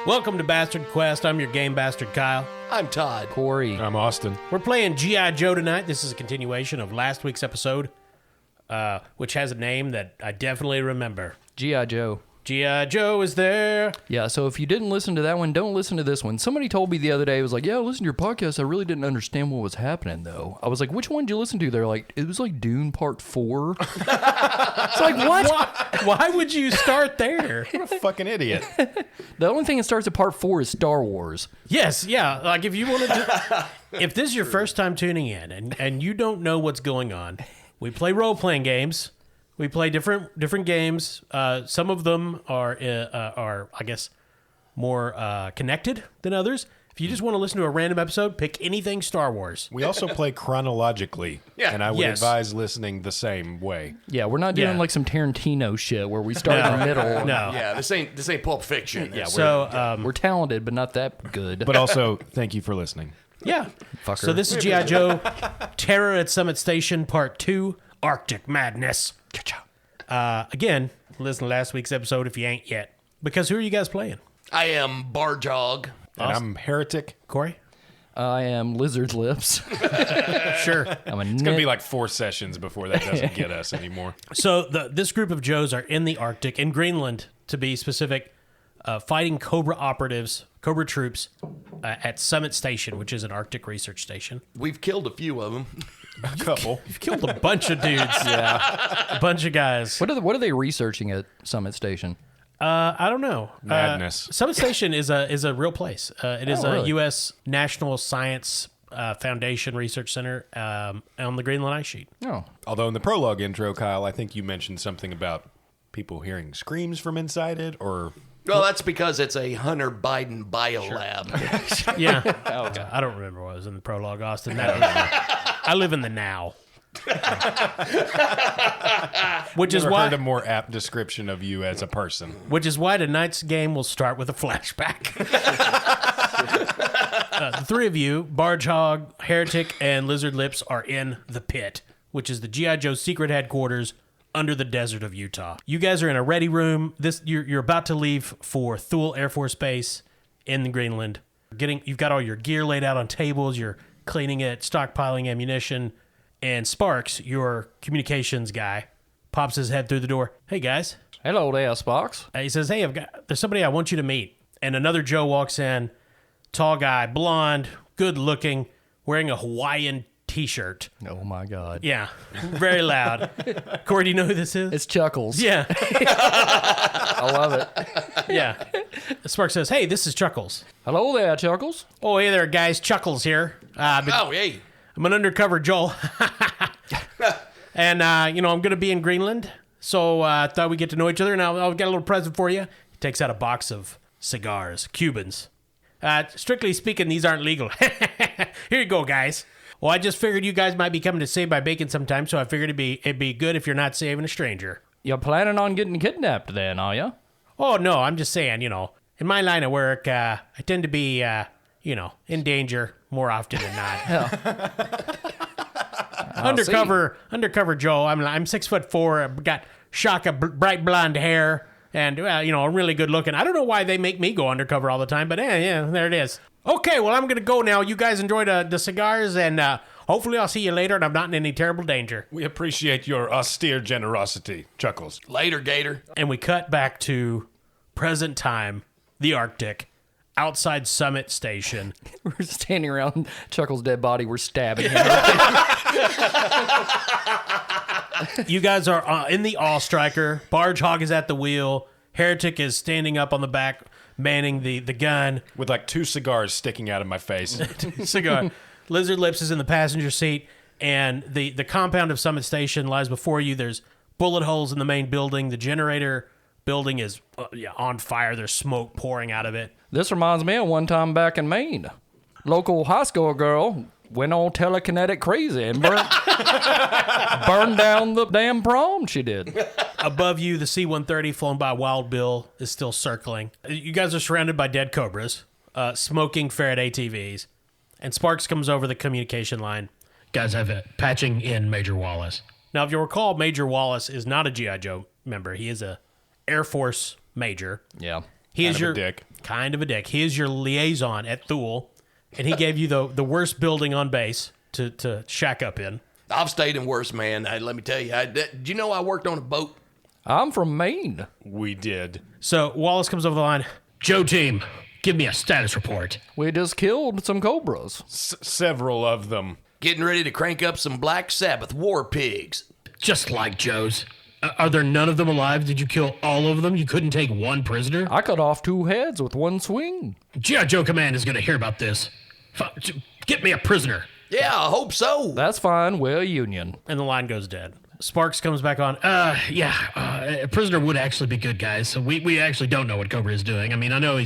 Welcome to Bastard Quest. I'm your game bastard, Kyle. I'm Todd. Corey. I'm Austin. We're playing G.I. Joe tonight. This is a continuation of last week's episode, which has a name that I definitely remember. G.I. Joe. G.I. Joe is there. Yeah, so if you didn't listen to that one, don't listen to this one. Somebody told me the other day, it was like, yeah, listen to your podcast. I really didn't understand what was happening, though. I was like, which one did you listen to? They're like, it was like Dune Part 4. It's like, what? Why would you start there? What a fucking idiot. The only thing that starts at Part 4 is Star Wars. Yes, yeah. Like if you wanted to, if this is your first time tuning in and you don't know what's going on, we play role-playing games. We play different games. Some of them are I guess more connected than others. If you just want to listen to a random episode, pick anything Star Wars. We also play chronologically, and I would advise listening the same way. Yeah, we're not doing like some Tarantino shit where we start in the middle. No. Yeah, this ain't Pulp Fiction. Yeah, So we're talented, but not that good. But also, thank you for listening. yeah. Fucker. So this is G.I. Joe Terror at Summit Station Part 2, Arctic Madness. Again, listen to last week's episode if you ain't yet. Because who are you guys playing? I am Barjog. And I'm Heretic. Corey? I am Lizard's Lips. Sure. I'm a It's going to be like 4 sessions before that doesn't get us anymore. So this group of Joes are in the Arctic, in Greenland, to be specific, fighting Cobra operatives, Cobra troops, at Summit Station, which is an Arctic research station. We've killed a few of them. A couple. You've killed a bunch of dudes. Yeah. A bunch of guys. What are they researching at Summit Station? I don't know. Madness. Summit Station is a real place. It is really? a U.S. National Science Foundation Research Center on the Greenland ice sheet. Oh. Although in the prologue intro, Kyle, I think you mentioned something about people hearing screams from inside it, or... Well, that's because it's a Hunter Biden biolab. Yeah. I don't remember what was in the prologue, Austin. I live in the now. Which is Never why heard a more apt description of you as a person. Which is why tonight's game will start with a flashback. The three of you, Barge Hog, Heretic, and Lizard Lips, are in the pit, which is the G.I. Joe secret headquarters under the desert of Utah. You guys are in a ready room. You're about to leave for Thule Air Force Base in Greenland. You've got all your gear laid out on tables. You're cleaning it, stockpiling ammunition. And Sparks, your communications guy, pops his head through the door. Hey, guys. Hello there, Sparks. He says, hey, there's somebody I want you to meet. And another Joe walks in, tall guy, blonde, good looking, wearing a Hawaiian t-shirt. Oh, my God. Yeah, very loud. Corey, do you know who this is? It's Chuckles. Yeah. I love it. Yeah. Sparks says, hey, this is Chuckles. Hello there, Chuckles. Oh, hey there, guys. Chuckles here. Oh, hey. I'm an undercover Joel. And, I'm going to be in Greenland. So I thought we'd get to know each other, and I'll get a little present for you. He takes out a box of cigars, Cubans. Strictly speaking, these aren't legal. Here you go, guys. Well, I just figured you guys might be coming to Save My Bacon sometime, so I figured it'd be good if you're not saving a stranger. You're planning on getting kidnapped then, are you? Oh, no, I'm just saying, in my line of work, I tend to be, in danger more often than not. Undercover Joe. I'm 6'4". I've got shock of bright blonde hair, and really good looking. I don't know why they make me go undercover all the time, but yeah, there it is. Okay, well, I'm gonna go now. You guys enjoy the cigars, and hopefully I'll see you later, and I'm not in any terrible danger. We appreciate your austere generosity, Chuckles. Later, Gator. And we cut back to present time, the Arctic. Outside Summit Station. We're standing around Chuckles' dead body. We're stabbing him. You guys are in the All Striker. Barge Hog is at the wheel. Heretic is standing up on the back, manning the gun. With like 2 cigars sticking out of my face. Cigar. Lizard Lips is in the passenger seat. And the compound of Summit Station lies before you. There's bullet holes in the main building. The generator building is on fire. There's smoke pouring out of it. This reminds me of one time back in Maine. Local high school girl went all telekinetic crazy and burned down the damn prom she did. Above you, the C-130 flown by Wild Bill is still circling. You guys are surrounded by dead cobras, smoking Faraday TVs, and Sparks comes over the communication line. Guys, I've patching in Major Wallace. Now, if you'll recall, Major Wallace is not a G.I. Joe member. He is a Air Force major. Yeah. He is Kind of a your dick. kind of a dick. He is your liaison at Thule, and he gave you the worst building on base to shack up in. I've stayed in worse, man. Let me tell you. Did you know I worked on a boat? I'm from Maine. We did. So Wallace comes over the line. Joe team, give me a status report. We just killed some cobras. Several of them. Getting ready to crank up some Black Sabbath war pigs. Just like Joe's. Are there none of them alive? Did you kill all of them? You couldn't take one prisoner? I cut off 2 heads with 1 swing. G.I. Joe Command is going to hear about this. Get me a prisoner. Yeah, I hope so. That's fine. We're Union. And the line goes dead. Sparks comes back on. A prisoner would actually be good, guys. So we actually don't know what Cobra is doing. I mean, I know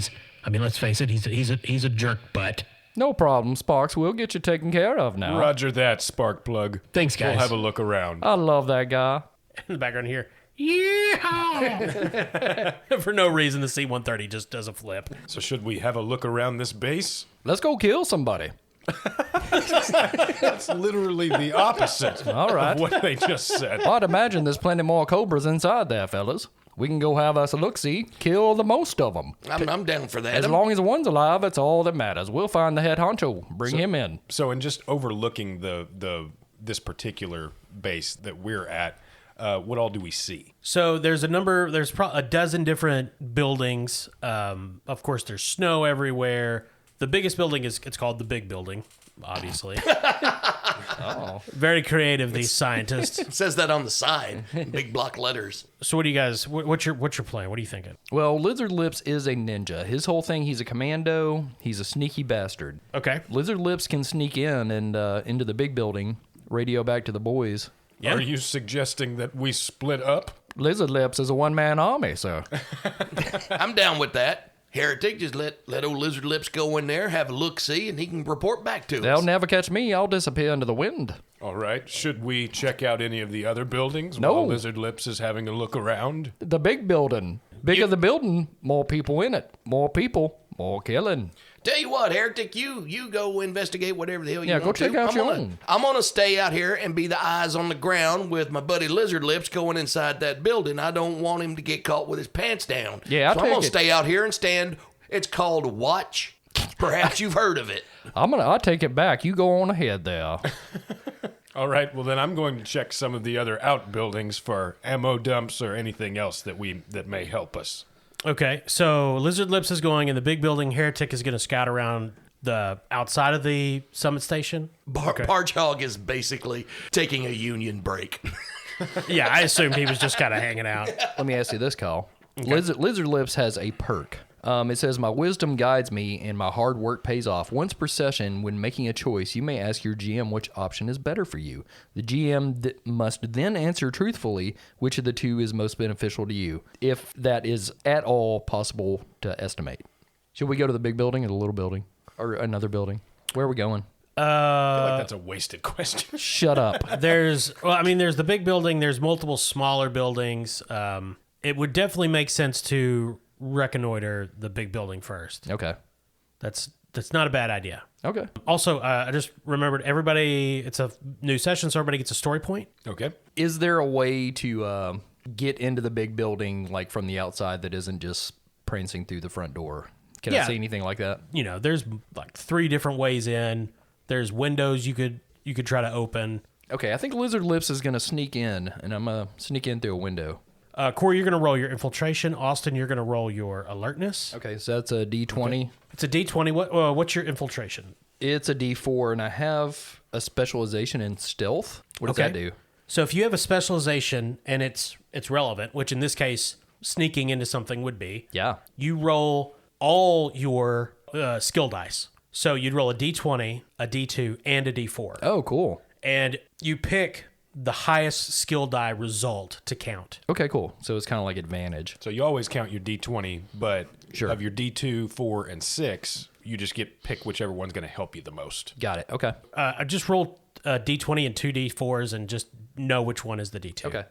let's face it, he's a jerk butt. No problem, Sparks. We'll get you taken care of now. Roger that, Sparkplug. Thanks, guys. We'll have a look around. I love that guy. In the background here. Yeehaw! For no reason, the C-130 just does a flip. So should we have a look around this base? Let's go kill somebody. That's literally the opposite All right. of what they just said. I'd imagine there's plenty more cobras inside there, fellas. We can go have us a look-see, kill the most of them. I'm down for that. As long as one's alive, that's all that matters. We'll find the head honcho, bring him in. So in just overlooking this particular base that we're at, what all do we see? So there's a dozen different buildings. Of course, there's snow everywhere. The biggest building it's called the Big Building, obviously. Oh. Very creative, these scientists. It says that on the side, big block letters. So what do you guys? What's your plan? What are you thinking? Well, Lizard Lips is a ninja. His whole thing, he's a commando. He's a sneaky bastard. Okay. Lizard Lips can sneak in and into the big building, radio back to the boys. Yeah. Are you suggesting that we split up? Lizard Lips is a one-man army, sir. I'm down with that. Heretic, just let old Lizard Lips go in there, have a look-see, and he can report back to They'll us. never catch me. I'll disappear into the wind. All right. Should we check out any of the other buildings No. while Lizard Lips is having a look around? The big building. Bigger the building, more people in it. More people, more killing. Tell you what, Heretic, you go investigate whatever the hell you Yeah, want go to. check out your own. I'm gonna stay out here and be the eyes on the ground with my buddy Lizard Lips going inside that building. I don't want him to get caught with his pants down. Yeah, so I'm gonna stay out here and stand. It's called Watch. Perhaps you've heard of it. I'll take it back. You go on ahead there. All right. Well, then I'm going to check some of the other outbuildings for ammo dumps or anything else that may help us. Okay. So Lizard Lips is going in the Big Building. Heretic is going to scout around the outside of the summit station. Barge Hog is basically taking a union break. Yeah, I assumed he was just kind of hanging out. Let me ask you this, Kyle. Lizard Lips has a perk. It says, my wisdom guides me and my hard work pays off. Once per session, when making a choice, you may ask your GM which option is better for you. The GM must then answer truthfully which of the two is most beneficial to you, if that is at all possible to estimate. Should we go to the big building or the little building? Or another building? Where are we going? I feel like that's a wasted question. Shut up. There's the Big Building. There's multiple smaller buildings. It would definitely make sense to reconnoiter the Big Building first. Okay. That's not a bad idea. Okay. Also, I just remembered it's a new session, so everybody gets a story point. Okay. Is there a way to get into the big building like from the outside that isn't just prancing through the front door? Can I Yeah. see anything like that? There's like 3 different ways in. There's windows you could try to open. Okay, I think Lizard Lips is going to sneak in, and I'm going to sneak in through a window. Corey, you're going to roll your infiltration. Austin, you're going to roll your alertness. Okay, so that's a D20. Okay. It's a D20. What's your infiltration? It's a D4, and I have a specialization in stealth. What does that do? So if you have a specialization and it's relevant, which in this case, sneaking into something would be, Yeah. you roll all your skill dice. So you'd roll a D20, a D2, and a D4. Oh, cool. And you pick the highest skill die result to count. Okay, cool. So it's kind of like advantage. So you always count your D20, but Sure. of your D2, 4, and 6, you just pick whichever one's going to help you the most. Got it. Okay. I just roll a D20 and 2 D4s and just know which one is the D2. Okay.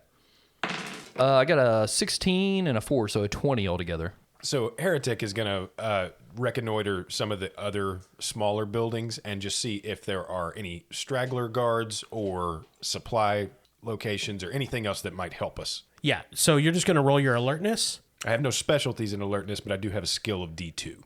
I got a 16 and a 4, so a 20 altogether. So Heretic is going to reconnoiter some of the other smaller buildings and just see if there are any straggler guards or supply locations or anything else that might help us. Yeah, so you're just going to roll your alertness, I have no specialties in alertness, but I do have a skill of D2.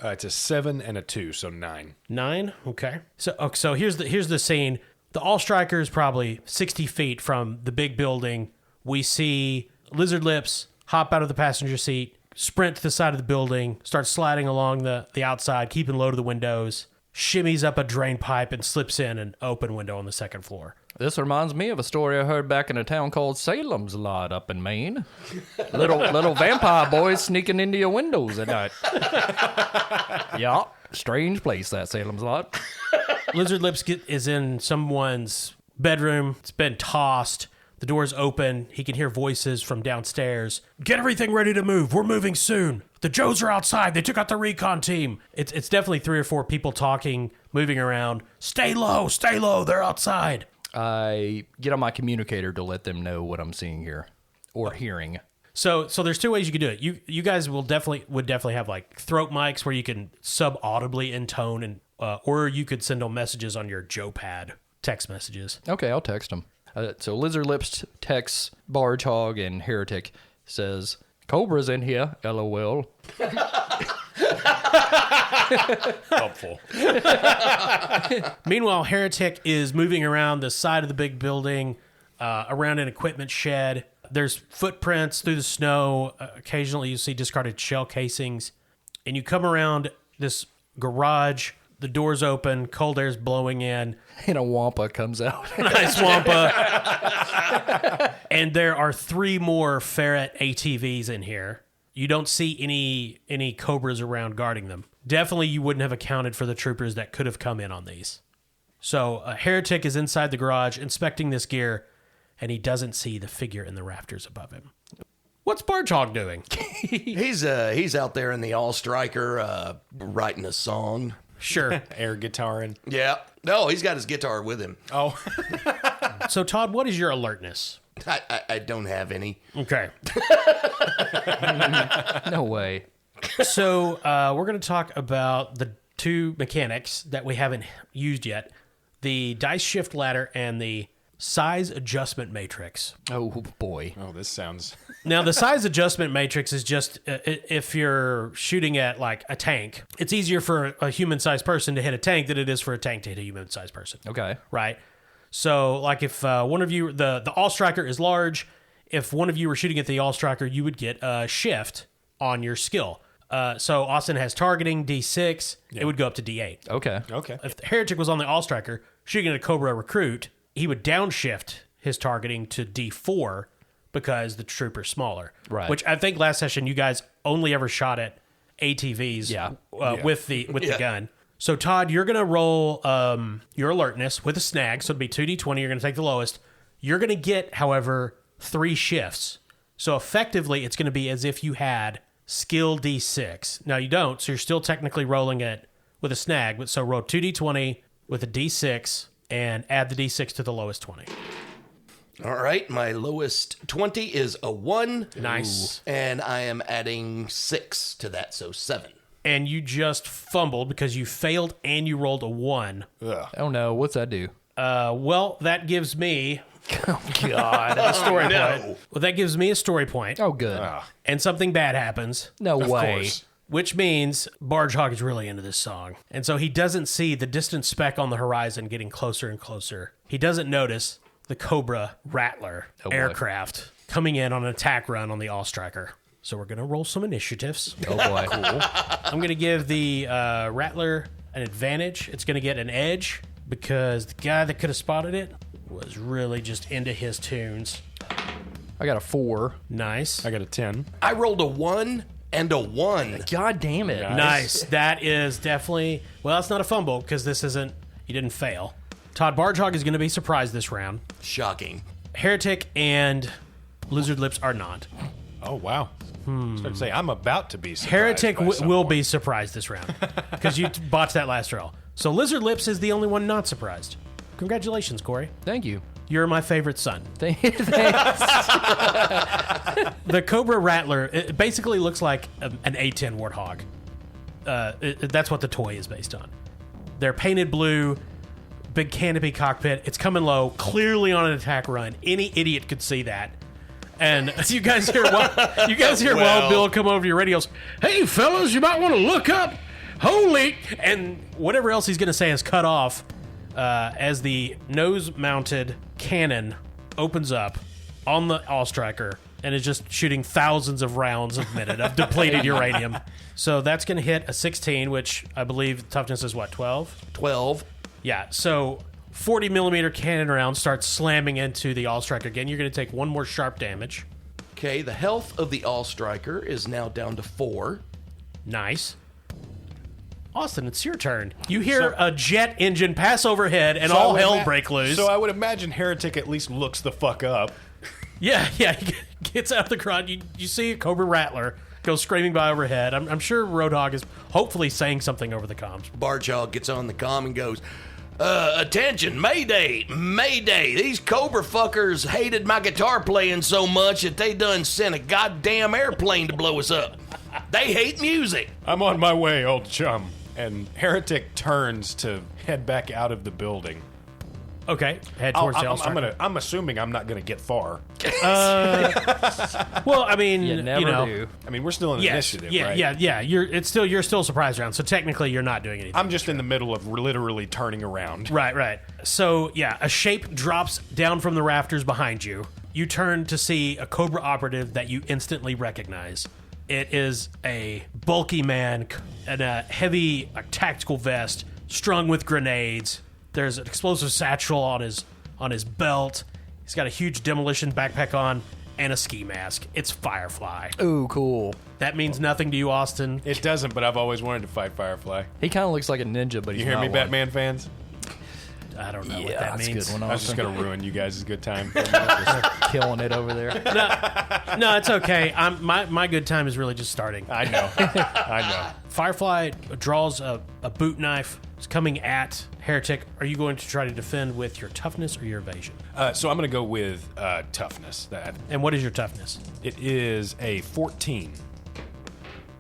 It's a 7 and a 2, so 9. 9. Okay. So here's the scene. The All Striker is probably 60 feet from the big building. We see Lizard Lips hop out of the passenger seat, sprint to the side of the building, start sliding along the outside, keeping low to the windows, shimmies up a drain pipe, and slips in an open window on the second floor. This reminds me of a story I heard back in a town called Salem's Lot up in Maine. Little vampire boys sneaking into your windows at night. Yeah, strange place, that Salem's Lot. Lizard Lips is in someone's bedroom. It's been tossed. The door's open. He can hear voices from downstairs. Get everything ready to move. We're moving soon. The Joes are outside. They took out the recon team. It's definitely 3 or 4 people talking, moving around. Stay low. Stay low. They're outside. I get on my communicator to let them know what I'm seeing here or hearing. So there's 2 ways you could do it. You guys would definitely have like throat mics where you can sub-audibly intone, and or you could send them messages on your Joe pad, text messages. Okay, I'll text them. So Lizard Lips texts Barge Hog and Heretic, says, Cobra's in here, LOL. Helpful. Meanwhile, Heretic is moving around the side of the big building, around an equipment shed. There's footprints through the snow. Occasionally you see discarded shell casings. And you come around this garage. The door's open. Cold air's blowing in. And a Wampa comes out. Nice Wampa. And there are 3 more ferret ATVs in here. You don't see any Cobras around guarding them. Definitely you wouldn't have accounted for the troopers that could have come in on these. So Heretic is inside the garage inspecting this gear, and he doesn't see the figure in the rafters above him. What's Barge Hog doing? He's out there in the All Striker writing a song. Sure. Air guitaring. Yeah. No, he's got his guitar with him. Oh. So, Todd, what is your alertness? I don't have any. Okay. No way. So, we're going to talk about the 2 mechanics that we haven't used yet. The dice shift ladder and the size adjustment matrix. Oh, boy. Oh, this sounds... Now, the size adjustment matrix is just if you're shooting at like a tank, it's easier for a human-sized person to hit a tank than it is for a tank to hit a human-sized person. Okay. Right? So, like if one of you, the All Striker is large, if one of you were shooting at the All Striker, you would get a shift on your skill. So, Austin has targeting, D6, it would go up to D8. Okay. Okay. If the Heretic was on the All Striker shooting at a Cobra recruit, he would downshift his targeting to D4 because the trooper's smaller. Right. Which I think last session you guys only ever shot at ATVs with the gun. So Todd, you're going to roll your alertness with a snag, so it'll be 2d20, you're going to take the lowest. You're going to get, however, 3 shifts. So effectively it's going to be as if you had skill D6. Now you don't, so you're still technically rolling it with a snag, but so roll 2d20 with a D6 and add the D6 to the lowest 20. All right, my lowest 20 is a 1. Nice. And I am adding 6 to that, so 7. And you just fumbled because you failed and you rolled a 1. Ugh. Oh, no. What's that do? Well, that gives me Oh, God. a story point. Well, that gives me a story point. Oh, good. And something bad happens, No Of way. course. which means Barge Hog is really into this song. And so he doesn't see the distant speck on the horizon getting closer and closer. He doesn't notice the Cobra Rattler Oh, boy. aircraft coming in on an attack run on the All Striker. So we're going to roll some initiatives. Oh, boy. I'm going to give the Rattler an advantage. It's going to get an edge because the guy that could have spotted it was really just into his tunes. I got a 4. Nice. I got a 10. I rolled a 1 and a 1. God damn it. Nice. That is definitely... Well, that's not a fumble because this isn't... You didn't fail. Todd Bargehog is going to be surprised this round. Shocking. Heretic and Lizard Lips are not. Oh, wow. I was going to say, I'm about to be surprised. Heretic by will someone. be surprised this round because you botched that last roll. So Lizard Lips is the only one not surprised. Congratulations, Corey. Thank you. You're my favorite son. Thanks. The Cobra Rattler, it basically looks like an A10 Warthog. That's what the toy is based on. They're painted blue, big canopy cockpit. It's coming low, clearly on an attack run. Any idiot could see that. And you guys hear Wild Bill come over to your radios. Hey, fellas, you might want to look up. Holy. And whatever else he's going to say is cut off as the nose-mounted cannon opens up on the Allstriker and is just shooting thousands of rounds a minute of depleted uranium. So that's going to hit a 16, which I believe toughness is what, 12? 12. Yeah, so 40 millimeter cannon round starts slamming into the Allstriker again. You're going to take one more sharp damage. Okay, the health of the Allstriker is now down to 4. Nice. Austin, it's your turn. You hear a jet engine pass overhead and all hell break loose. So I would imagine Heretic at least looks the fuck up. Yeah, he gets out of the crowd. You see a Cobra Rattler go screaming by overhead. I'm sure Roadhog is hopefully saying something over the comms. Barchog gets on the comm and goes, attention, Mayday, Mayday. These Cobra fuckers hated my guitar playing so much that they done sent a goddamn airplane to blow us up. They hate music. I'm on my way, old chum. And Heretic turns to head back out of the building. Okay, head towards the Allstriker. I'm assuming I'm not going to get far. Well, I mean, You never do. I mean, we're still in initiative, right? Yeah. You're still surprise round, so technically you're not doing anything. I'm just in the middle of literally turning around. Right. So, yeah, a shape drops down from the rafters behind you. You turn to see a Cobra operative that you instantly recognize. It is a bulky man in a heavy tactical vest strung with grenades. There's an explosive satchel on his belt. He's got a huge demolition backpack on and a ski mask. It's Firefly. Ooh, cool. That means nothing to you, Austin. It doesn't, but I've always wanted to fight Firefly. He kind of looks like a ninja, but he's You hear not me, one. Batman fans? I don't know what Yeah, that that's a means. good one. I was just Austin. going to ruin you guys' good time. Killing it over there. No, it's okay. My good time is really just starting. I know. Firefly draws a boot knife. It's coming at Heretic. Are you going to try to defend with your toughness or your evasion? So I'm going to go with toughness. And what is your toughness? It is a 14.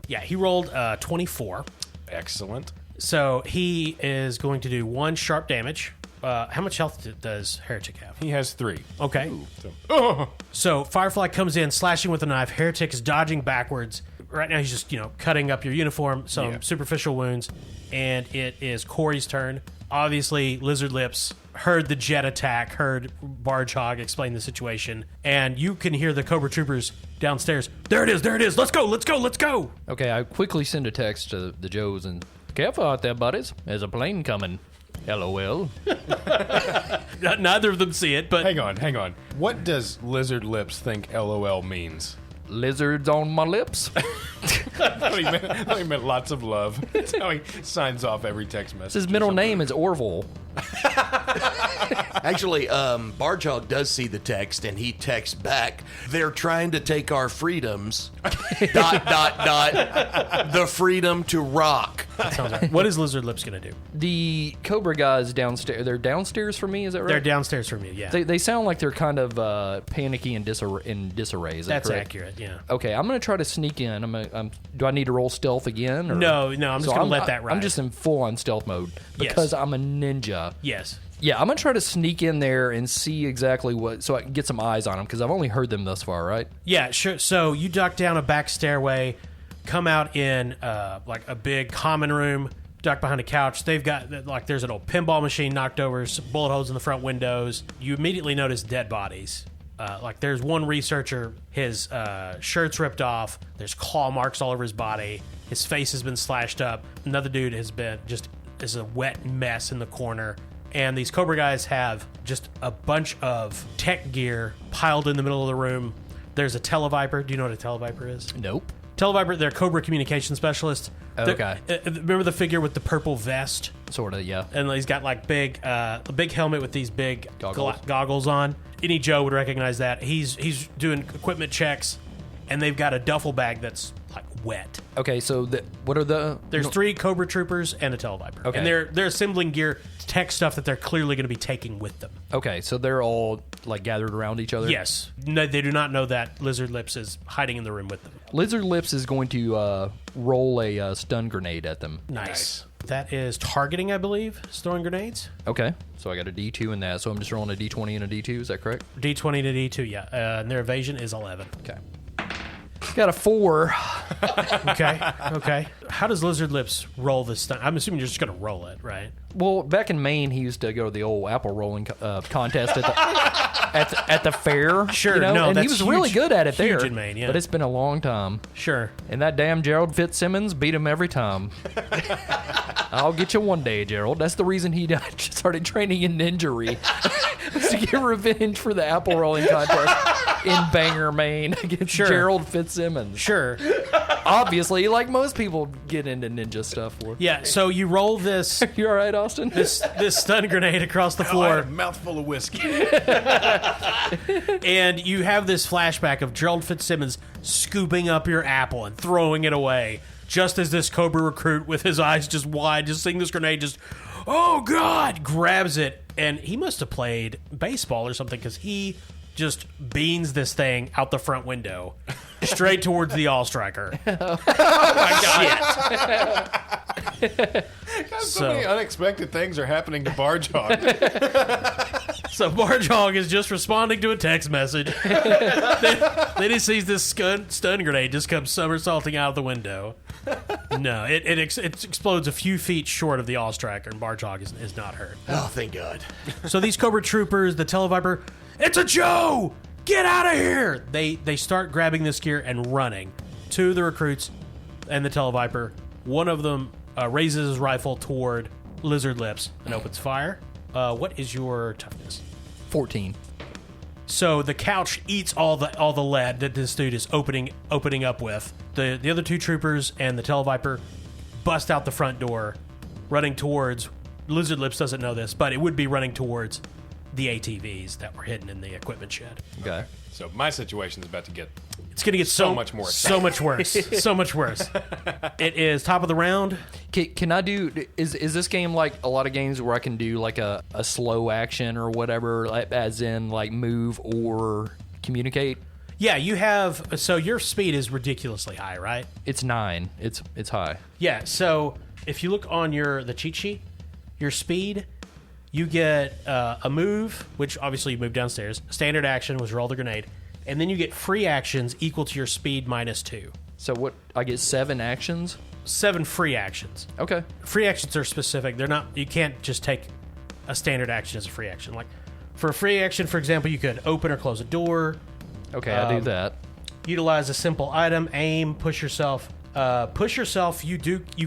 Yeah, he rolled 24. Excellent. So he is going to do 1 sharp damage. How much health does Heretic have? He has 3. Okay. So, So Firefly comes in, slashing with a knife. Heretic is dodging backwards. Right now he's just, cutting up your uniform, some superficial wounds. And it is Corey's turn. Obviously, Lizard Lips heard the jet attack, heard Barge Hog explain the situation, and you can hear the Cobra Troopers downstairs. There it is. Let's go. Okay, I quickly send a text to the Joes and, careful out there, buddies. There's a plane coming. LOL. Neither of them see it, but hang on. What does Lizard Lips think LOL means? Lizards on my lips. I thought he meant lots of love. That's how he signs off every text message. His middle name is Orville. Actually, Barchog does see the text, and he texts back, they're trying to take our freedoms, ... the freedom to rock. that sounds right. What is Lizard Lips going to do? The Cobra guys downstairs. They're downstairs for me, is that right? They're downstairs from you, yeah. They sound like they're kind of panicky and in disarray. Is that That's correct? accurate, yeah. Okay, I'm going to try to sneak in. Do I need to roll stealth again? Or? No, I'm just going to let that ride. I'm just in full-on stealth mode because I'm a ninja. Yes. Yeah, I'm going to try to sneak in there and see exactly so I can get some eyes on them because I've only heard them thus far, right? Yeah, sure. So you duck down a back stairway, come out in like a big common room, duck behind a couch. They've got, there's an old pinball machine knocked over, some bullet holes in the front windows. You immediately notice dead bodies. There's one researcher, his shirt's ripped off. There's claw marks all over his body. His face has been slashed up. Another dude is a wet mess in the corner. And these Cobra guys have just a bunch of tech gear piled in the middle of the room. There's a Televiper. Do you know what a Televiper is? Nope. Televiper, they're Cobra communication specialists. Okay. Remember the figure with the purple vest? Sort of, yeah. And he's got a big helmet with these big Goggles. on. Any Joe would recognize that. He's doing equipment checks, and they've got a duffel bag that's wet. Okay, so what are the... There's 3 Cobra Troopers and a Televiper. Okay. And they're assembling gear, tech stuff that they're clearly going to be taking with them. Okay, so they're all gathered around each other? Yes. No, they do not know that Lizard Lips is hiding in the room with them. Lizard Lips is going to roll a stun grenade at them. Nice. That is targeting, I believe. Is throwing grenades. Okay, so I got a D2 in that, so I'm just rolling a D20 and a D2. Is that correct? D20 to D2, yeah. And their evasion is 11. Okay. Got a 4. Okay. How does Lizard Lips roll this stunt? I'm assuming you're just going to roll it, right? Well, back in Maine, he used to go to the old apple rolling contest at the fair. Sure, you know? no, and he that's was really huge- good at it huge there. in Maine, yeah. But it's been a long time. Sure. And that damn Gerald Fitzsimmons beat him every time. I'll get you one day, Gerald. That's the reason he started training in ninjery. Was to get revenge for the apple rolling contest in Bangor, Maine against Gerald Fitzsimmons. Sure. Obviously, like most people get into ninja stuff for. Yeah, so you roll this You all right, Austin? this stun grenade across the Oh, I floor, had a mouthful of whiskey. and you have this flashback of Gerald Fitzsimmons scooping up your apple and throwing it away, just as this Cobra recruit with his eyes just wide, just seeing this grenade, just, oh God, grabs it. And he must have played baseball or something, because he just beans this thing out the front window straight towards the all striker. So many unexpected things are happening to Barge Hog. So Barge Hog is just responding to a text message. then he sees this stun grenade just come somersaulting out of the window. No, it explodes a few feet short of the all striker, and Barge Hog is not hurt. Oh, thank God. So these Cobra troopers, the Televiper, it's a Joe! Get out of here! They start grabbing this gear and running. Two of the recruits and the Televiper. One of them raises his rifle toward Lizard Lips and opens fire. What is your toughness? 14. So the couch eats all the lead that this dude is opening up with. The other two troopers and the Televiper bust out the front door, running towards. Lizard Lips doesn't know this, but it would be running towards the ATVs that were hidden in the equipment shed. Okay. So my situation is about to get It's going to get so much more so much worse, so much worse. It is top of the round. Can I do? Is this game like a lot of games where I can do like a slow action or whatever, like, as in like move or communicate? Yeah, you have. So your speed is ridiculously high, right? It's 9. It's high. Yeah. So if you look on the cheat sheet, your speed, you get a move, which obviously you move downstairs. Standard action was roll the grenade, and then you get free actions equal to your speed minus 2. So what? I get 7 actions. 7 free actions. Okay. Free actions are specific. They're not. You can't just take a standard action as a free action. Like for a free action, for example, you could open or close a door. Okay, I do that. Utilize a simple item. Aim. Push yourself. Push yourself. You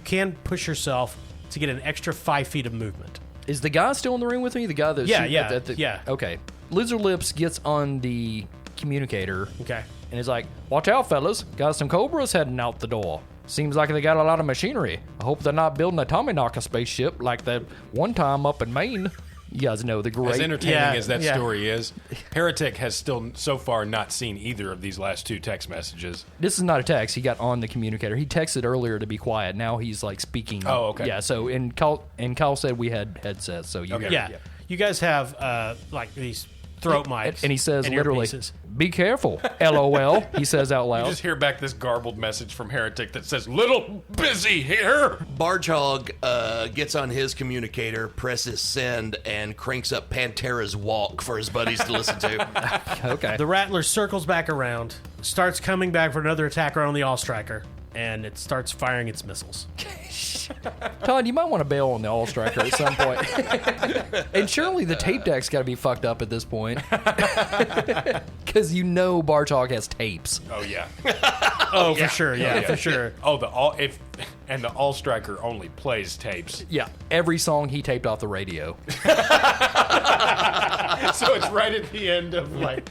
can push yourself to get an extra 5 feet of movement. Is the guy still in the ring with me? The guy that's Yeah, shooting yeah, at the, yeah. Okay. Lizard Lips gets on the communicator Okay. and is like, "Watch out, fellas! Got some Cobras heading out the door. Seems like they got a lot of machinery. I hope they're not building a Tommyknocker spaceship like that one time up in Maine." You guys know the as great. entertaining Yeah, as that yeah. story is. Heretic has still so far not seen either of these last 2 text messages. This is not a text. He got on the communicator. He texted earlier to be quiet. Now he's like speaking. Oh, okay. Yeah. So and Kyle said we had headsets. So you Okay. guys- Yeah. You guys have like these throat mics. And he says and literally, earpieces. "Be careful." LOL. He says out You loud. just hear back this garbled message from Heretic that says, "Little busy here." Barge Hog gets on his communicator, presses send, and cranks up Pantera's Walk for his buddies to listen to. Okay. The Rattler circles back around, starts coming back for another attack on the All Striker, and it starts firing its missiles. Todd, you might want to bail on the All Striker at some point. And surely the tape deck's got to be fucked up at this point. Because you know Barge Hog has tapes. Oh yeah. Oh, for sure. Yeah, for sure. Oh, the All Striker only plays tapes, Yeah. Every song he taped off the radio. so it's right at the end of like,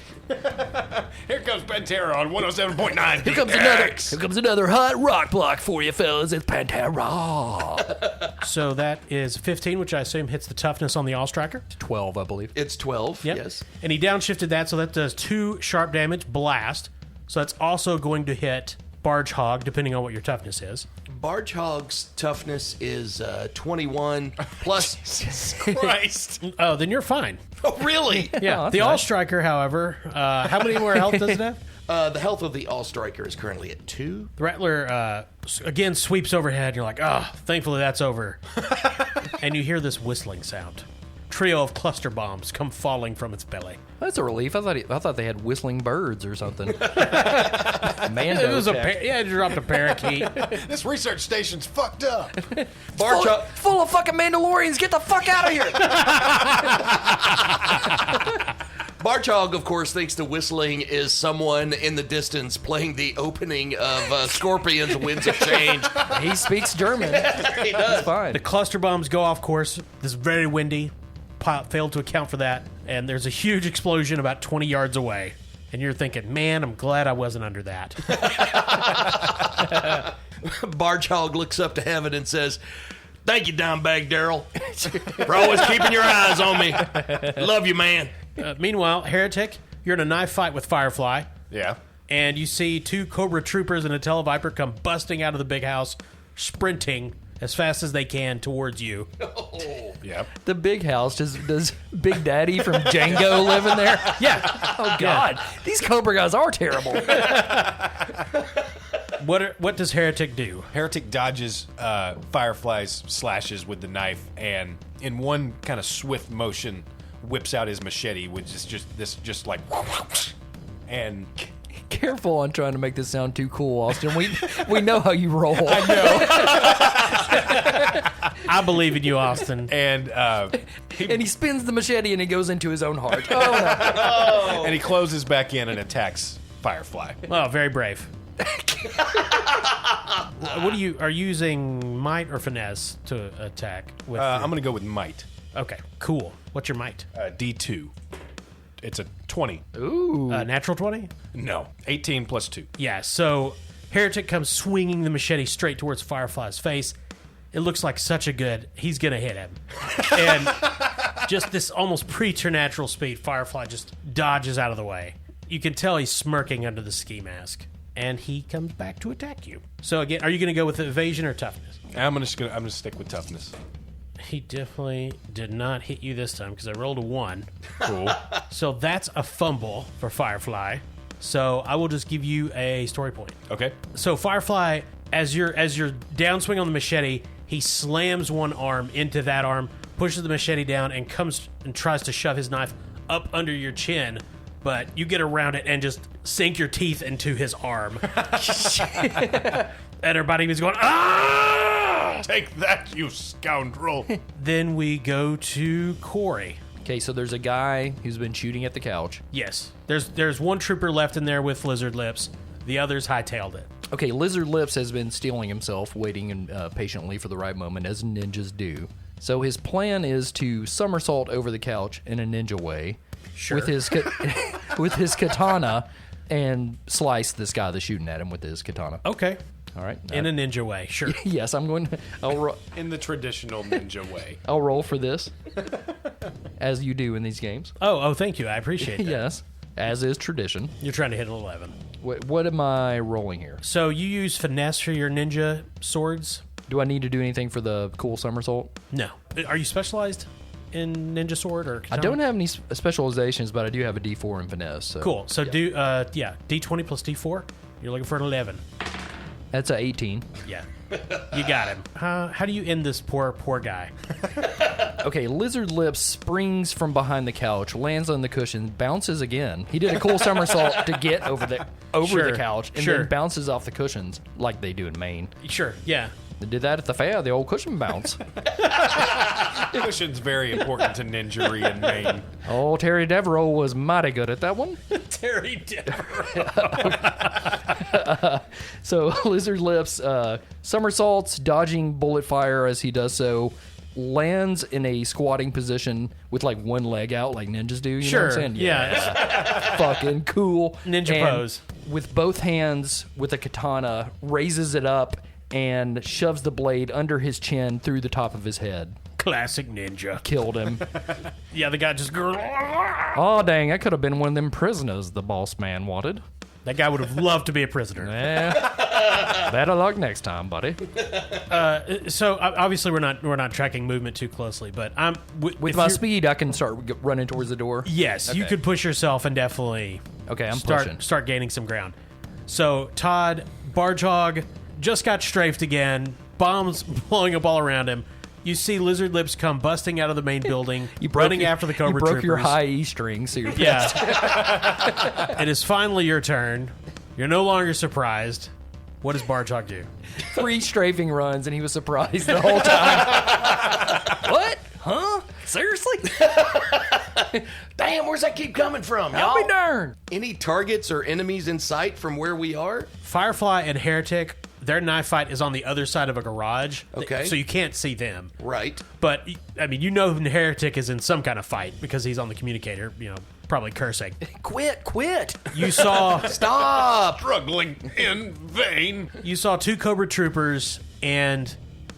here comes Pantera on 107.9. Here comes another hot rock block for you, fellas. It's Pantera. So that is 15, which I assume hits the toughness on the All Striker. 12, I believe. It's 12, Yep. yes. And he downshifted that, so that does 2 sharp damage, blast. So that's also going to hit Barge Hog, depending on what your toughness is. Barge Hog's toughness is 21 plus. Christ. Oh, then you're fine. Oh, really? Yeah. that's The nice. All Striker, however, how many more health does it have? The health of the All Striker is currently at 2. The Rattler again sweeps overhead. You're like, oh, thankfully that's over. And you hear this whistling sound. Trio of cluster bombs come falling from its belly. That's a relief. I thought they had whistling birds or something. Mando It was attack. it dropped a parakeet. This research station's fucked up. full of fucking Mandalorians. Get the fuck out of here. Barchog, of course, thinks the whistling is someone in the distance playing the opening of Scorpion's Winds of Change. He speaks German. He does. It's fine. The cluster bombs go off course. This is very windy. Pilot failed to account for that. And there's a huge explosion about 20 yards away. And you're thinking, man, I'm glad I wasn't under that. Barchog looks up to heaven and says, "Thank you, Dimebag Daryl, for always keeping your eyes on me. Love you, man." Meanwhile, Heretic, you're in a knife fight with Firefly. Yeah. And you see 2 Cobra troopers and a Televiper come busting out of the big house, sprinting as fast as they can towards you. Yep. The big house. Does Big Daddy from Django live in there? Yeah. Oh, God. These Cobra guys are terrible. What does Heretic do? Heretic dodges Firefly's slashes with the knife, and in one kind of swift motion, whips out his machete, which is just like, and Careful on trying to make this sound too cool, Austin. We know how you roll. I know. I believe in you, Austin. and And he spins the machete and it goes into his own heart. Oh, no. and he closes back in and attacks Firefly. Oh, very brave. What are you using might or finesse to attack with? I'm gonna go with might. Okay, cool. What's your might? D2. It's a 20. Ooh. Natural 20? No, 18 plus 2. Yeah, so Heretic comes swinging the machete straight towards Firefly's face. It looks like such a good, he's going to hit him. And just this almost preternatural speed, Firefly just dodges out of the way. You can tell he's smirking under the ski mask. And he comes back to attack you. So again, are you going to go with evasion or toughness? I'm gonna stick with toughness. He definitely did not hit you this time because I rolled a 1. Cool. So that's a fumble for Firefly. So I will just give you a story point. Okay. So Firefly, as you're downswing on the machete, he slams one arm into that arm, pushes the machete down, and comes and tries to shove his knife up under your chin. But you get around it and just sink your teeth into his arm. And everybody was going, ah! Take that, you scoundrel. Then we go to Corey. Okay, so there's a guy who's been shooting at the couch. Yes. There's one trooper left in there with lizard lips. The others hightailed it. Okay, Lizard Lips has been stealing himself, waiting patiently for the right moment, as ninjas do. So his plan is to somersault over the couch in a ninja way, Sure. with his with his katana, and slice this guy that's shooting at him with his katana. Okay. All right. In a ninja way, sure. Yes, I'm going. In the traditional ninja way. I'll roll for this, as you do in these games. Oh, thank you. I appreciate that. Yes, as is tradition. You're trying to hit an 11. What am I rolling here? So you use finesse for your ninja swords? Do I need to do anything for the cool somersault? No. Are you specialized in ninja sword or I don't have any specializations, but I do have a D4 in finesse. So. Cool. So do D20 plus D4. You're looking for an 11. That's a 18. Yeah. You got him. How do you end this poor guy? Okay, Lizard Lips springs from behind the couch, lands on the cushion, bounces again. He did a cool somersault to get over the Sure, couch, and sure. then bounces off the cushions like they do in Maine. Sure. Yeah. They did that at the fair, the old cushion bounce. Cushion's very important to ninjery in Maine. Oh, Terry Devereaux was mighty good at that one. Terry Devereaux. So Lizard Lips somersaults, dodging bullet fire as he does so, lands in a squatting position with like one leg out like ninjas do. You know what I'm saying? Yeah. Fucking cool. Ninja And pose. With both hands, with a katana, raises it up and shoves the blade under his chin through the top of his head. Classic ninja. Killed him. Yeah, the guy just... Oh, dang, I could have been one of them prisoners the boss man wanted. That guy would have loved to be a prisoner. Better luck next time, buddy. So obviously we're not tracking movement too closely, but With my speed, I can start running towards the door. Yes, you could push yourself and definitely Okay, I'm pushing. start gaining some ground. So Todd, Barge Hog just got strafed again. Bombs blowing up all around him. You see Lizard Lips come busting out of the main building, running after the Cobra You broke Troopers. your high E string, so you're Yeah. It is finally your turn. You're no longer surprised. What does Barge Hog do? 3 strafing runs, and he was surprised the whole time. What? Huh? Seriously? Damn, where's that keep coming from, y'all? I'll be darned. Any targets or enemies in sight from where we are? Firefly and Heretic, their knife fight is on the other side of a garage. Okay. So you can't see them. Right. But, I mean, you know Heretic is in some kind of fight because he's on the communicator, probably cursing. Quit. You saw Stop. Struggling in vain. you saw 2 Cobra Troopers and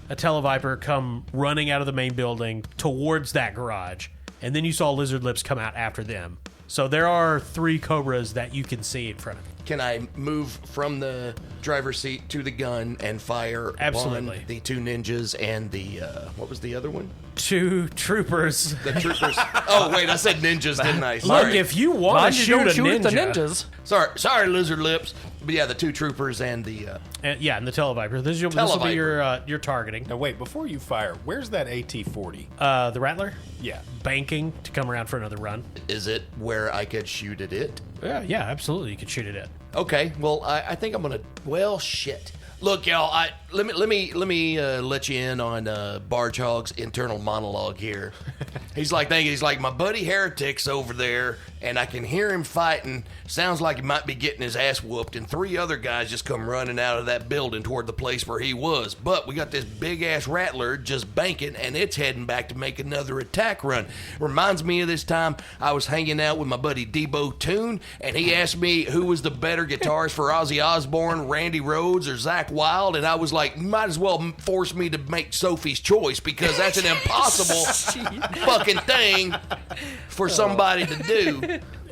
a Televiper come running out of the main building towards that garage. And then you saw Lizard Lips come out after them. So there are 3 Cobras that you can see in front of you. Can I move from the driver's seat to the gun and fire Absolutely. on the 2 ninjas and the, what was the other one? 2 troopers. The troopers. Oh, wait, I said ninjas, didn't I? Look, Sorry. if you want Mind to you, shoot don't a shoot ninja, at the ninjas. Sorry, Lizard Lips. But yeah, the 2 troopers and the, and the Televiper. This will be your targeting. Now wait, before you fire, where's that AT-40? The Rattler, Yeah. banking to come around for another run. is it where I could shoot at it? Yeah, absolutely. You could shoot it at. Okay, well, I think I'm gonna. Well, shit. Look, y'all. Let me let you in on Barge Hog's internal monologue here. He's like, my buddy Heretic's over there, and I can hear him fighting. Sounds like he might be getting his ass whooped, and 3 other guys just come running out of that building toward the place where he was. But we got this big ass Rattler just banking, and it's heading back to make another attack run. Reminds me of this time I was hanging out with my buddy Debo Toon, and he asked me who was the better guitarist for Ozzy Osbourne, Randy Rhoads, or Zakk Wylde, and I was like, might as well force me to make Sophie's choice because that's an impossible fucking thing for somebody to do.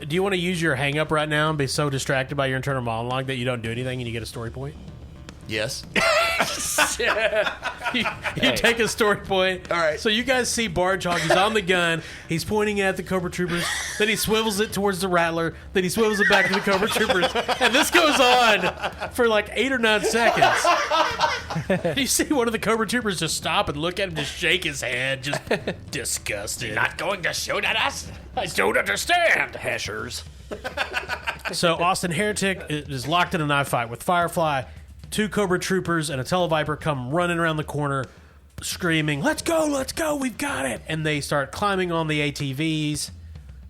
Do you want to use your hang up right now and be so distracted by your internal monologue that you don't do anything and you get a story point? Yes. You take a story point. All right. So you guys see Barge Hog. He's on the gun. He's pointing at the Cobra Troopers. Then he swivels it towards the Rattler. Then he swivels it back to the Cobra Troopers. And this goes on for like 8 or 9 seconds. You see one of the Cobra Troopers just stop and look at him, just shake his head, just disgusted. Not going to shoot at us? I don't understand, Heshers. So Austin Heretic is locked in a knife fight with Firefly. 2 Cobra Troopers and a Televiper come running around the corner screaming, let's go, we've got it. And they start climbing on the ATVs,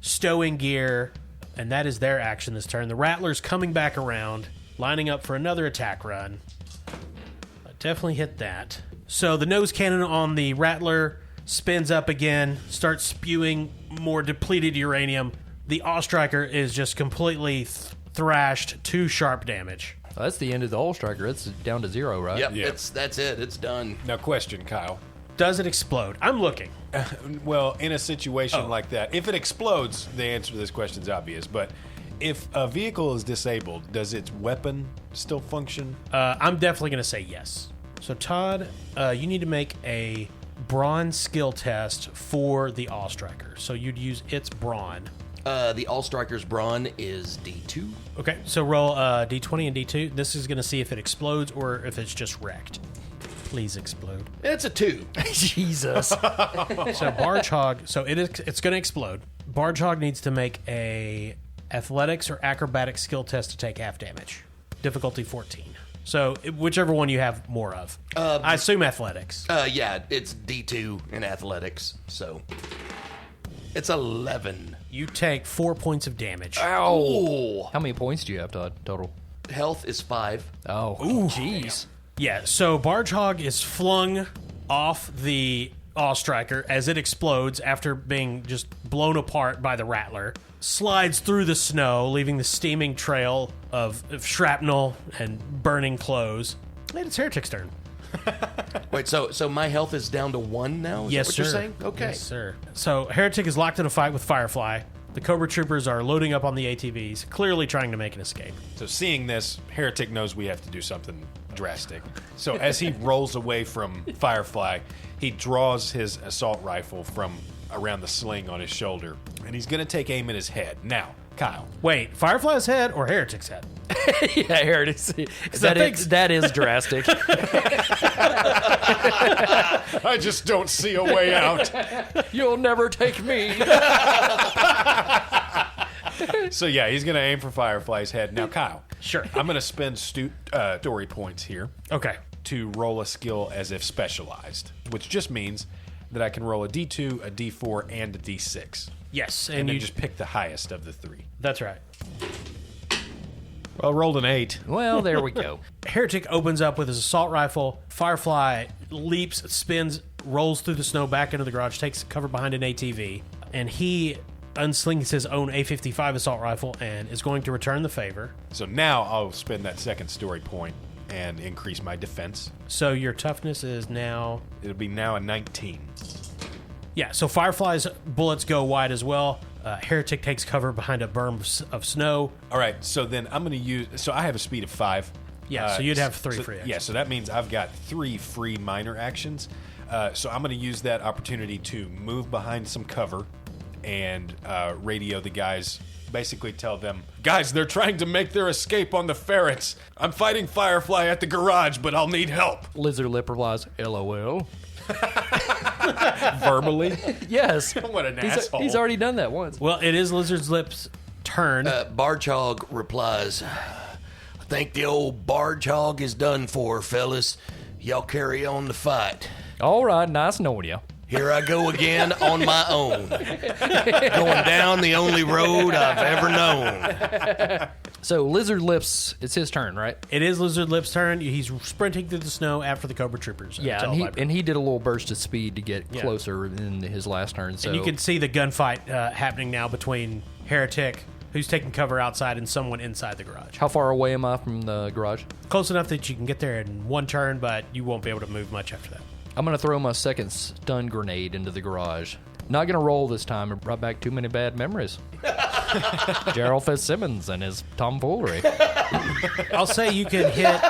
stowing gear, and that is their action this turn. The Rattler's coming back around, lining up for another attack run. I definitely hit that. So the nose cannon on the Rattler spins up again, starts spewing more depleted uranium. The All-Striker is just completely thrashed, 2 sharp damage. Oh, that's the end of the All Striker. It's down to 0, right? Yep, Yeah. that's it. It's done. Now question, Kyle. Does it explode? I'm looking. Well, in a situation like that, if it explodes, the answer to this question is obvious. But if a vehicle is disabled, does its weapon still function? I'm definitely going to say yes. So, Todd, you need to make a brawn skill test for the All-Striker. So you'd use its brawn. The All-Striker's brawn is D2. Okay, so roll D20 and D2. This is going to see if it explodes or if it's just wrecked. Please explode. It's a 2. Jesus. So Barge Hog, so it's going to explode. Barge Hog needs to make a athletics or acrobatic skill test to take half damage. Difficulty 14. So whichever one you have more of. I assume athletics. Yeah, it's D2 in athletics, so it's 11. You take 4 points of damage. Oh, How many points do you have, Todd, total? health is 5. Oh, jeez. Yeah, so Barge Hog is flung off the All-Striker as it explodes after being just blown apart by the Rattler. Slides through the snow, leaving the steaming trail of shrapnel and burning clothes. And it's Heretic's turn. Wait, so my health is down to 1 now? Is Yes, that what sir. you're saying? Okay. Yes, sir. So Heretic is locked in a fight with Firefly. The Cobra Troopers are loading up on the ATVs, clearly trying to make an escape. So seeing this, Heretic knows we have to do something drastic. So as he rolls away from Firefly, he draws his assault rifle from around the sling on his shoulder, and he's going to take aim at his head. Now, Kyle. Wait, Firefly's head or Heretic's head? Yeah, here it is. That is drastic. I just don't see a way out. You'll never take me. So yeah, he's gonna aim for Firefly's head. Now, Kyle. Sure. I'm gonna spend story points here Okay. to roll a skill as if specialized, which just means that I can roll a D2, a D4, and a D6. Yes, And and then you just pick the highest of the three. That's right. Well, I rolled an 8. Well, there we go. Heretic opens up with his assault rifle. Firefly leaps, spins, rolls through the snow back into the garage, takes cover behind an ATV, and he unslings his own A55 assault rifle and is going to return the favor. So now I'll spend that second story point and increase my defense. So your toughness is now... It'll be now a 19. Yeah, so Firefly's bullets go wide as well. Heretic takes cover behind a berm of snow. All right, so then I'm going to use... So I have a speed of 5. Yeah, so you'd have 3 so, free actions. Yeah, so that means I've got 3 free minor actions. So I'm going to use that opportunity to move behind some cover and radio the guys. Basically tell them, guys, they're trying to make their escape on the ferrets. I'm fighting Firefly at the garage, but I'll need help. Lizard Lip replies, LOL. Verbally? Yes. What an asshole. He's already done that once. Well, it is Lizard's Lips' turn. Barchog replies, I think the old Barchog is done for, fellas. Y'all carry on the fight. All right, nice knowing you. Here I go again on my own. Going down the only road I've ever known. So, Lizard Lips, it's his turn, right? It is Lizard Lips' turn. He's sprinting through the snow after the Cobra Troopers. Yeah, and he did a little burst of speed to get Yeah. closer in his last turn. So And you can see the gunfight happening now between Heretic, who's taking cover outside, and someone inside the garage. How far away am I from the garage? Close enough that you can get there in one turn, but you won't be able to move much after that. I'm going to throw my second stun grenade into the garage. Not going to roll this time. It brought back too many bad memories. Gerald Fitzsimmons and his tomfoolery. I'll say you can hit...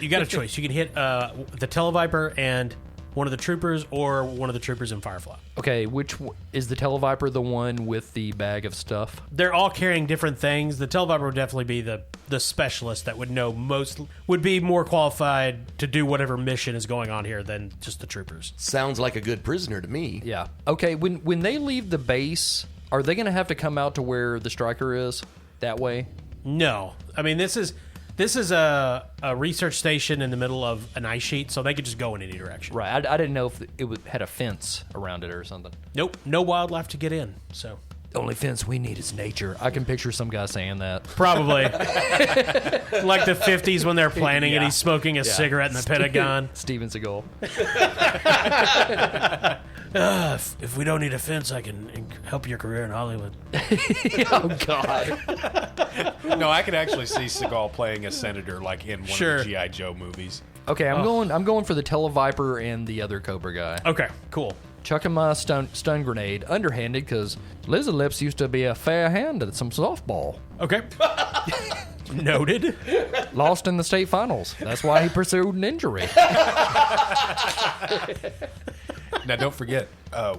You got a choice. You can hit the Televiper and one of the troopers, or one of the troopers in Firefly. Okay, is the Televiper the one with the bag of stuff? They're all carrying different things. The Televiper would definitely be the specialist that would know most, would be more qualified to do whatever mission is going on here than just the troopers. Sounds like a good prisoner to me. Yeah. Okay, when they leave the base, are they going to have to come out to where the striker is that way? No. I mean, this is a research station in the middle of an ice sheet, so they could just go in any direction. Right. I didn't know if it had a fence around it or something. Nope. No wildlife to get in, so... The only fence we need is nature. I can picture some guy saying that. Probably. Like the 50s when they're planning and he's smoking a cigarette in the Pentagon. Steven Seagal. If we don't need a fence, I can help your career in Hollywood. Oh, God. No, I can actually see Seagal playing a senator like in one Sure. of the G.I. Joe movies. Okay, I'm going for the Televiper and the other Cobra guy. Okay, cool. Chucking my stun grenade, underhanded, because Lizard Lips used to be a fair hand at some softball. Okay. Noted. Lost in the state finals. That's why he pursued an injury. Now, don't forget,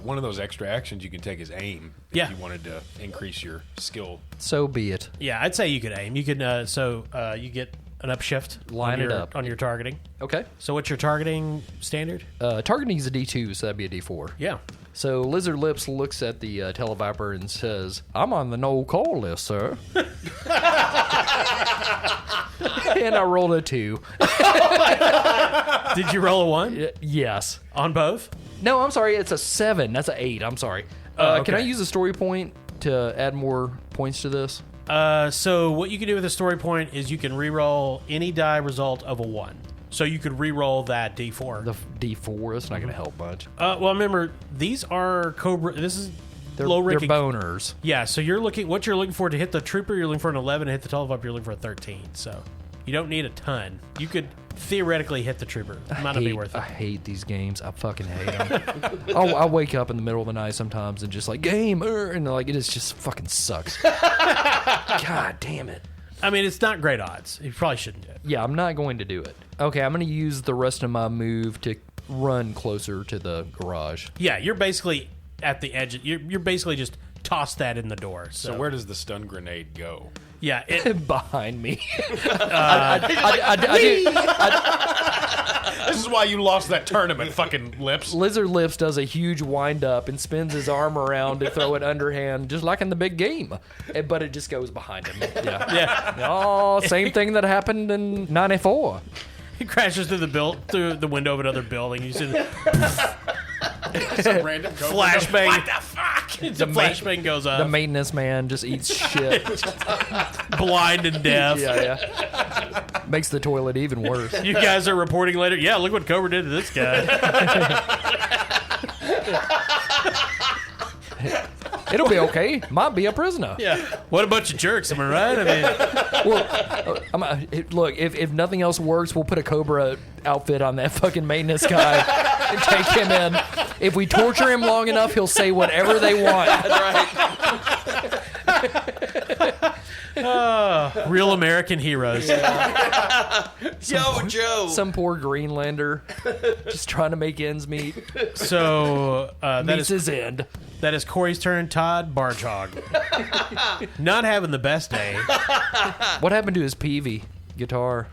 one of those extra actions you can take is aim if Yeah. you wanted to increase your skill. So be it. Yeah, I'd say you could aim. You could, you get an upshift Line on it your, up. on your targeting. Okay. So what's your targeting standard? Targeting is a D2, so that'd be a D4. Yeah. So Lizard Lips looks at the Televiper and says, I'm on the no call list, sir. And I rolled a 2. Did you roll a 1 Yes. on both? No, I'm sorry. It's a 7. That's an 8. I'm sorry. Oh, Can I okay. use a story point to add more points to this? So what you can do with a story point is you can re-roll any die result of a 1. So you could re-roll that D4. The D4, that's not going to help much. Well, remember, these are Cobra... This is They're low-ranking... boners. Yeah, so what you're looking for to hit the trooper, you're looking for an 11, and hit the Televiper, you're looking for a 13. So you don't need a ton. You could theoretically hit the trooper. It might not be worth I it. hate these games. I fucking hate them. I'll wake up in the middle of the night sometimes and just like, game, and like, it is just fucking sucks. God damn it. I mean, it's not great odds. You probably shouldn't do it. Yeah, I'm not going to do it. Okay, I'm going to use the rest of my move to run closer to the garage. Yeah, you're basically at the edge. You're basically just toss that in the door. So where does the stun grenade go? Yeah, it, Behind me. This is why you lost that tournament, fucking Lips. Lizard Lips does a huge wind up and spins his arm around to throw it underhand, just like in the big game. But it just goes behind him. Yeah. yeah. Oh, same thing that happened in 94. He crashes through the window of another building. You see the Some random flashbang. What the fuck? The flashbang goes off. The maintenance man just eats shit. Blind and deaf. Yeah. Makes the toilet even worse. You guys are reporting later. Yeah, look what Cobra did to this guy. It'll be okay. Might be a prisoner. Yeah. What a bunch of jerks, am I right? I mean, Well, look, if nothing else works, we'll put a Cobra outfit on that fucking maintenance guy and take him in. If we torture him long enough, he'll say whatever they want. real American heroes. Yo, Joe. Some poor Greenlander just trying to make ends meet. So that Meets is his end. that is Corey's turn. Todd Barchog. Not having the best day. What happened to his Peavy guitar?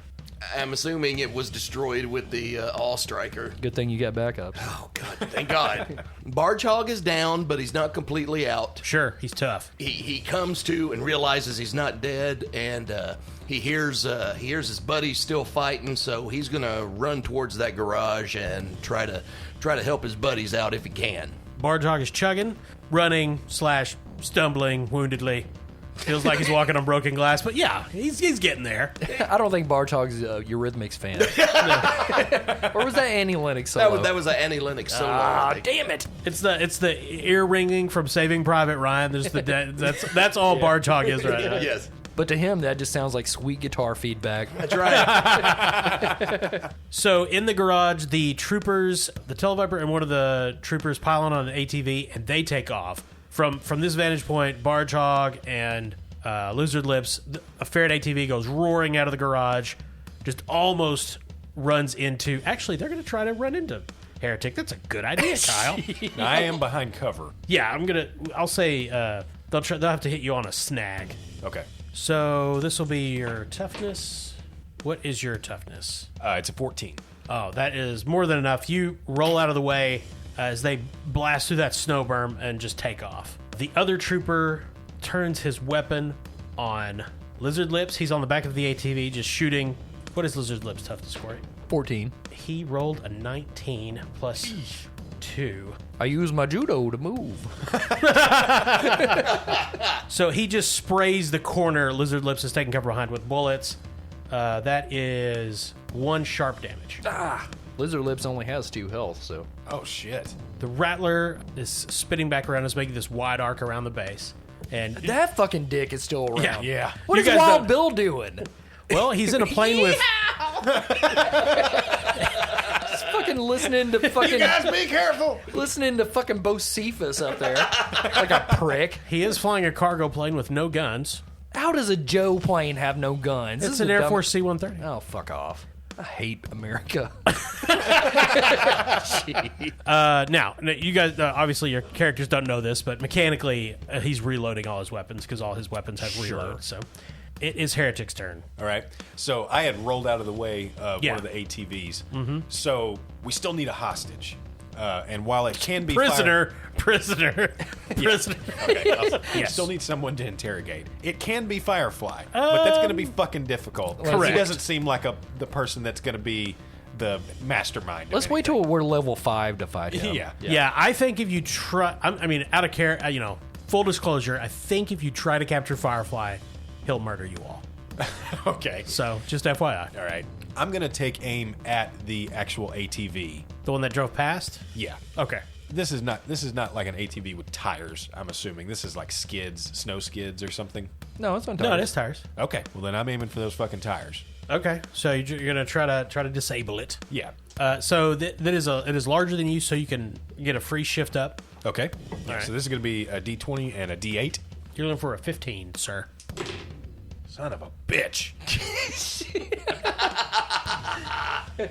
I'm assuming it was destroyed with the All Striker. Good thing you got backups. Oh, God. Thank God. Barchog is down, but he's not completely out. Sure, he's tough. He comes to and realizes he's not dead, and he hears his buddies still fighting, so he's gonna run towards that garage and try to help his buddies out if he can. Barchog is chugging, running / stumbling woundedly. Feels like he's walking on broken glass, but yeah, he's getting there. I don't think Barchog's a Eurythmics fan. Or was that Annie Lennox solo? That was an Annie Lennox solo. Ah, damn it. It's the ear ringing from Saving Private Ryan. There's that's all Barchog is right now. Yes, But to him, that just sounds like sweet guitar feedback. that's right. So in the garage, the troopers, the Televiper and one of the troopers pile on an ATV, and they take off. From this vantage point, Barchog and Lizard Lips, a Faraday ATV goes roaring out of the garage, just almost runs into... Actually, they're going to try to run into Heretic. That's a good idea, Kyle. I am behind cover. Yeah, I'll say they'll have to hit you on a snag. Okay. So this will be your toughness. What is your toughness? It's a 14. Oh, that is more than enough. You roll out of the way as they blast through that snow berm and just take off. The other trooper turns his weapon on Lizard Lips. He's on the back of the ATV just shooting. What is Lizard Lips' toughness, Corey? 14. He rolled a 19 plus 2. I use my judo to move. So he just sprays the corner Lizard Lips is taking cover behind with bullets. That is 1 sharp damage. Lizard Lips only has 2 health, so... Oh, shit. The Rattler is spinning back around us, making this wide arc around the base. And That fucking dick is still around. Yeah. What You is guys Wild don't- Bill doing? well, he's in a plane with... Just fucking listening to fucking... Guys, be careful. listening to fucking Bocephus up there. Like a prick. He is flying a cargo plane with no guns. How does a Joe plane have no guns? This It's is an the Air dumb- Force C-130. Oh, fuck off. I hate America. Now, you guys, obviously your characters don't know this, but mechanically, he's reloading all his weapons because all his weapons have reload. So it is Heretic's turn. All right. So I had rolled out of the way of Yeah. one of the ATVs. Mm-hmm. So we still need a hostage. And while it can be Prisoner. Okay, Yes. still need someone to interrogate. It can be Firefly, but that's going to be fucking difficult. Correct. He doesn't seem like the person that's going to be the mastermind. Let's wait till we're level 5 to fight him. Yeah, I think if you try, I mean, out of care, full disclosure, I think if you try to capture Firefly, he'll murder you all. Okay. So just FYI. All right. I'm going to take aim at the actual ATV. The one that drove past? Yeah. Okay. This is not like an ATV with tires, I'm assuming. This is like skids, snow skids or something. No, it's on No, it is tires. Okay. Well, then I'm aiming for those fucking tires. Okay, so you're gonna try to disable it. Yeah. So it is larger than you, so you can get a free shift up. Okay. right. So this is going to be a D20 and a D8. You're looking for a 15, sir. Son of a bitch.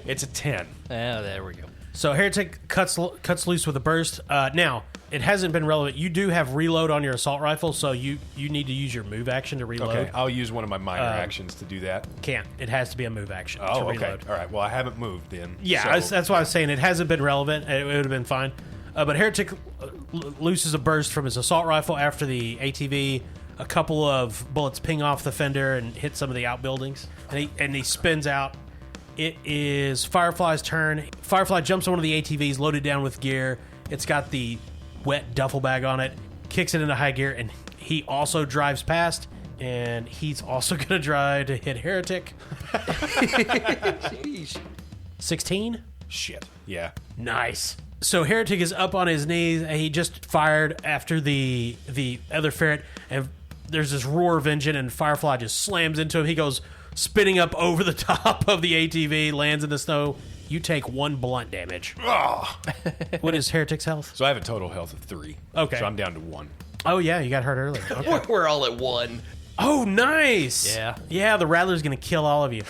It's a 10. Yeah, there we go. So Heretic cuts loose with a burst. Now, it hasn't been relevant. You do have reload on your assault rifle, so you need to use your move action to reload. Okay, I'll use one of my minor actions to do that. Can't. It has to be a move action to Oh, reload. okay. All right. Well, I haven't moved then. Yeah, so- that's why I was saying it hasn't been relevant. It would have been fine. But Heretic looses a burst from his assault rifle after the ATV. A couple of bullets ping off the fender and hit some of the outbuildings. And he spins out. It is Firefly's turn. Firefly jumps on one of the ATVs, loaded down with gear. It's got the wet duffel bag on it, kicks it into high gear, and he also drives past. And he's also going to try to hit Heretic. 16? Shit. Yeah. Nice. So Heretic is up on his knees, and he just fired after the other ferret, and there's this roar of engine, and Firefly just slams into him. He goes spinning up over the top of the ATV, lands in the snow. You take 1 blunt damage. Oh. What is Heretic's health? So I have a total health of 3. Okay. So I'm down to 1. Oh, yeah, you got hurt earlier. Okay. We're all at 1. Oh, nice. Yeah. Yeah, the Rattler's going to kill all of you.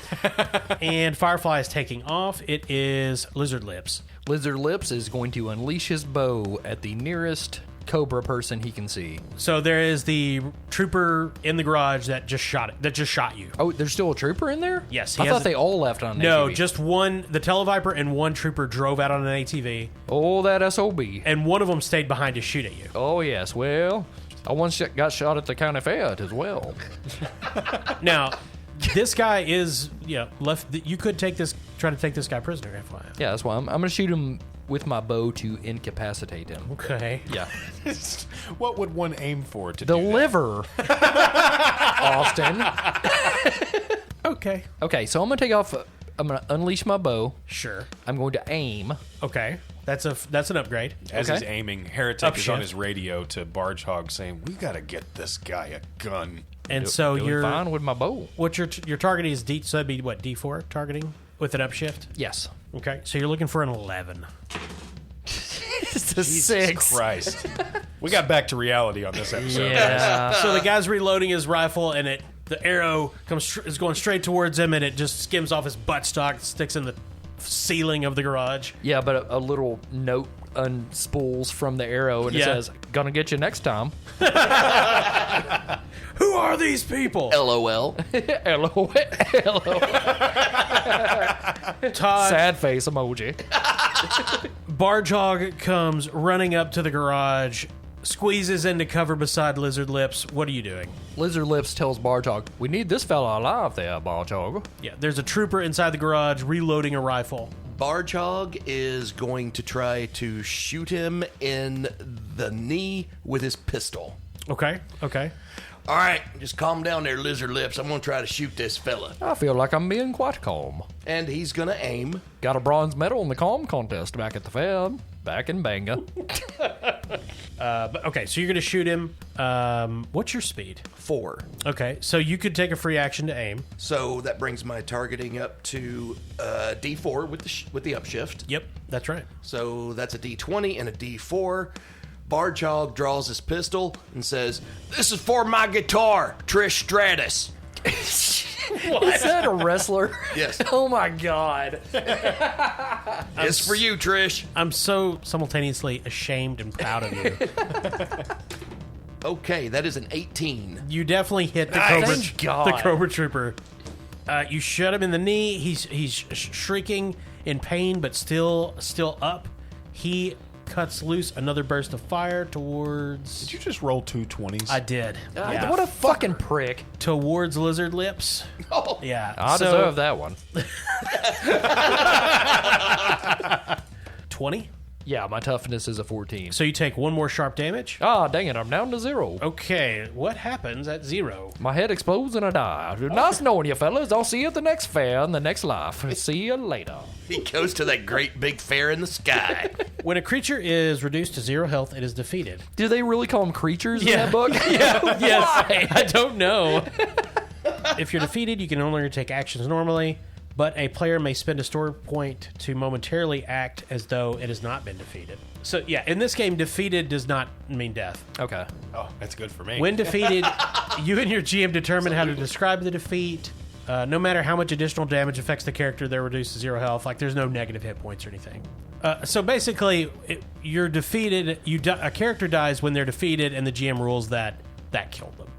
And Firefly is taking off. It is Lizard Lips. Lizard Lips is going to unleash his bow at the nearest Cobra person he can see. So there is the trooper in the garage that just shot you. Oh, there's still a trooper in there? Yes, I he thought has they all left on an No, ATV. just one. The Televiper and one trooper drove out on an ATV, Oh, that SOB. and one of them stayed behind to shoot at you. Oh, yes. Well, I once got shot at the county fair as well. Now, this guy is left. You could try to take this guy prisoner. FYI. Yeah, that's why I'm going to shoot him with my bow to incapacitate him. Okay. Yeah. What would one aim for to The do that? liver, Austin. Okay. Okay, so I'm going to take off. I'm going to unleash my bow. Sure. I'm going to aim. Okay. That's an upgrade. As Okay. he's aiming, Heretic is on Upshift. his radio to Barge Hog saying, "We gotta get this guy a gun." And so Doing you're fine with my bow. what your targeting is D. So that'd be what D4 targeting with an upshift. Yes. Okay. So you're looking for an 11. It's a Jesus 6. Christ. We got back to reality on this episode. Yeah. So the guy's reloading his rifle, and the arrow is going straight towards him, and it just skims off his buttstock, sticks in the ceiling of the garage. Yeah, but a little note unspools from the arrow, and it Yeah. says, "Gonna get you next time." Who are these people? LOL. LOL. Todd, Sad face emoji. Barge Hog comes running up to the garage, squeezes into cover beside Lizard Lips. What are you doing? Lizard Lips tells Bartog, "We need this fella alive there, Bartog." Yeah, there's a trooper inside the garage reloading a rifle. Barjog is going to try to shoot him in the knee with his pistol. Okay. All right, just calm down there, Lizard Lips. I'm going to try to shoot this fella. I feel like I'm being quite calm. And he's going to aim. Got a bronze medal in the calm contest back at the Fed, back in Banga. Okay, so you're going to shoot him. What's your speed? 4. Okay, so you could take a free action to aim. So that brings my targeting up to D4 with the upshift. Yep, that's right. So that's a D20 and a D4. Barjog draws his pistol and says, "This is for my guitar, Trish Stratus." Is that a wrestler? Yes. Oh my god. It's for you, Trish. I'm so simultaneously ashamed and proud of you. Okay, that is an 18. You definitely hit the Thank God. the Cobra Trooper. You shot him in the knee. He's shrieking in pain, but still up. He cuts loose another burst of fire towards. Did you just roll 2 20s? I did. Yeah. What a fucking prick. Towards Lizard Lips. Oh, Yeah. I deserve that one. 20. Yeah, my toughness is a 14. So you take one more sharp damage. Ah, dang it, I'm down to 0. Okay, what happens at 0? My head explodes and I die. Nice knowing you, fellas. I'll see you at the next fair in the next life. See you later. he goes to that great big fair in the sky. When a creature is reduced to 0 health, it is defeated. Do they really call them creatures in Yeah. that book? Yes. I don't know. If you're defeated, you can no longer take actions normally, but a player may spend a story point to momentarily act as though it has not been defeated. So, yeah, in this game, defeated does not mean death. Okay. Oh, that's good for me. When defeated, you and your GM determine how to describe the defeat. No matter how much additional damage affects the character, they're reduced to 0 health. Like, there's no negative hit points or anything. So basically, you're defeated. A character dies when they're defeated, and the GM rules that killed them.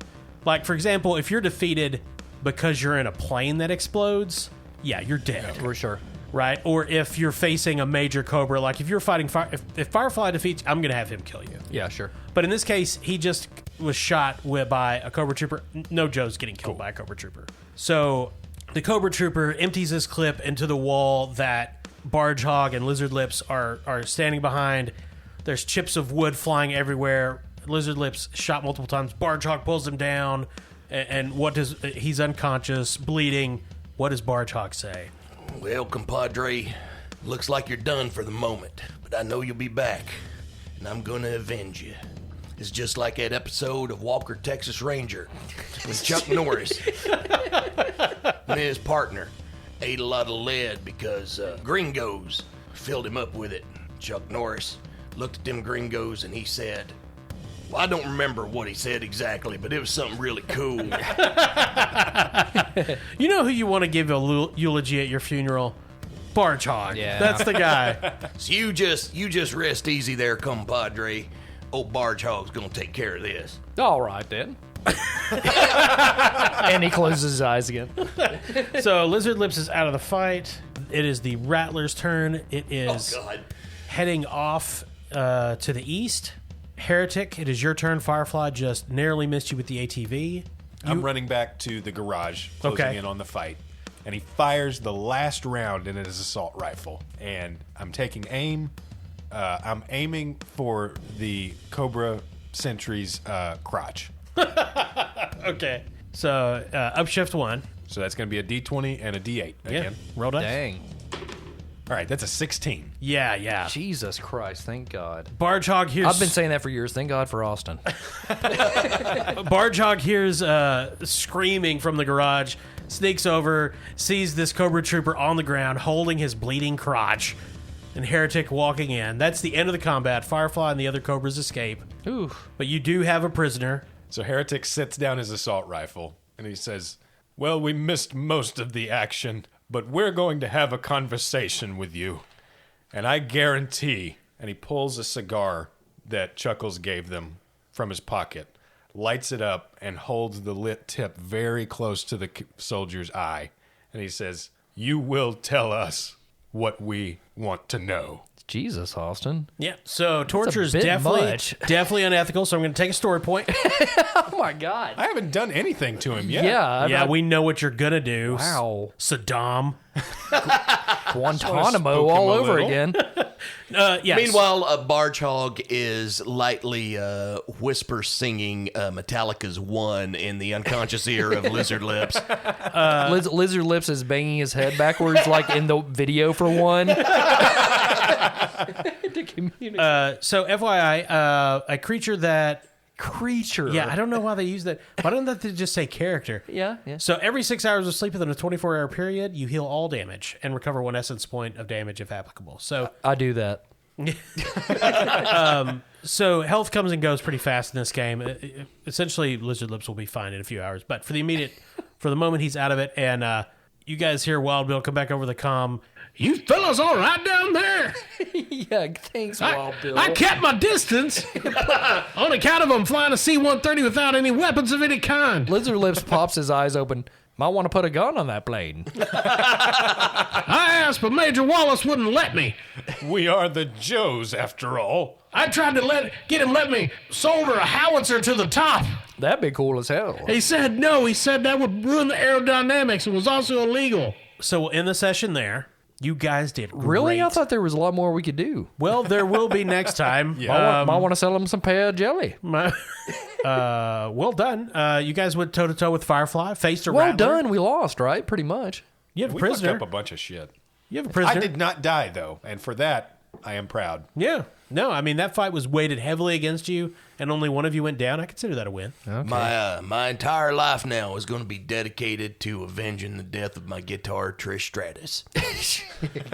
Like, for example, if you're defeated because you're in a plane that explodes, yeah, you're dead. For sure. Right? Or if you're facing a major Cobra, like if you're fighting if Firefly defeats, I'm going to have him kill you. Yeah, sure. But in this case, he just was shot by a Cobra Trooper. No Joe's getting killed by a Cobra Trooper. So the Cobra Trooper empties his clip into the wall that Barge Hog and Lizard Lips are standing behind. There's chips of wood flying everywhere. Lizard Lips shot multiple times. Barge Hog pulls him down, and he's unconscious, bleeding. What does Barge Hog say? Well, compadre, looks like you're done for the moment, but I know you'll be back, and I'm gonna avenge you. It's just like that episode of Walker, Texas Ranger, when Chuck Norris and his partner ate a lot of lead because gringos filled him up with it. Chuck Norris looked at them gringos and he said, well, I don't remember what he said exactly, but it was something really cool. You know who you want to give a eulogy at your funeral? Barge Hog. Yeah. That's the guy. So you just rest easy there, compadre. Old Barge Hog's gonna take care of this. All right, then. And he closes his eyes again. So Lizard Lips is out of the fight. It is the Rattler's turn. It is heading off to the east. Heretic, it is your turn. Firefly just narrowly missed you with the ATV. I'm running back to the garage, closing in on the fight. And he fires the last round in his assault rifle. And I'm taking aim. I'm aiming for the Cobra Sentry's crotch. Okay. So, upshift 1. So that's going to be a D20 and a D8 again. Roll dice. Dang. All right, that's a 16. Yeah. Jesus Christ, thank God. Barge Hog hears... I've been saying that for years. Thank God for Austin. Barge Hog hears screaming from the garage, sneaks over, sees this Cobra Trooper on the ground holding his bleeding crotch, and Heretic walking in. That's the end of the combat. Firefly and the other Cobras escape. Ooh. But you do have a prisoner. So Heretic sets down his assault rifle, and he says, well, we missed most of the action, but we're going to have a conversation with you. And I guarantee, and he pulls a cigar that Chuckles gave them from his pocket, lights it up, and holds the lit tip very close to the soldier's eye. And he says, you will tell us what we want to know. Jesus, Austin. Yeah. So torture is bit definitely unethical, so I'm going to take a story point. Oh, my God. I haven't done anything to him yet. Yeah. We know what you're going to do. Wow. Saddam. Guantanamo spook all him a over little. again. Yes. Meanwhile, Barge Hog is lightly whisper singing Metallica's "One" in the unconscious ear of Lizard Lips. Lizard Lips is banging his head backwards like in the video for One. To communicate. So FYI, a creature that... Creature. Yeah, I don't know why they use that. Why don't they just say character? Yeah. So every 6 hours of sleep within a 24-hour period, you heal all damage and recover 1 essence point of damage if applicable. So I do that. So health comes and goes pretty fast in this game. Essentially, Lizard Lips will be fine in a few hours. But for the moment, he's out of it. And you guys hear Wild Bill come back over the comm. You fellas all right down there? Yeah, thanks, Wild Bill. I kept my distance on account of them flying a C-130 without any weapons of any kind. Lizard Lips pops his eyes open. Might want to put a gun on that plane. I asked, but Major Wallace wouldn't let me. We are the Joes, after all. I tried to get him let me solder a howitzer to the top. That'd be cool as hell. He said no. He said that would ruin the aerodynamics and was also illegal. So we'll end the session there. You guys did great. Really? I thought there was a lot more we could do. Well, there will be next time. Might want to sell him some pear jelly. Well done. You guys went toe-to-toe with Firefly, faced a Well Rattler. done. We lost, right? Pretty much. You have a We fucked prisoner. up a bunch of shit. You have a prisoner. I did not die, though, and for that, I am proud. Yeah. No, I mean, that fight was weighted heavily against you, and only one of you went down. I consider that a win. Okay. My entire life now is going to be dedicated to avenging the death of my guitar, Trish Stratus.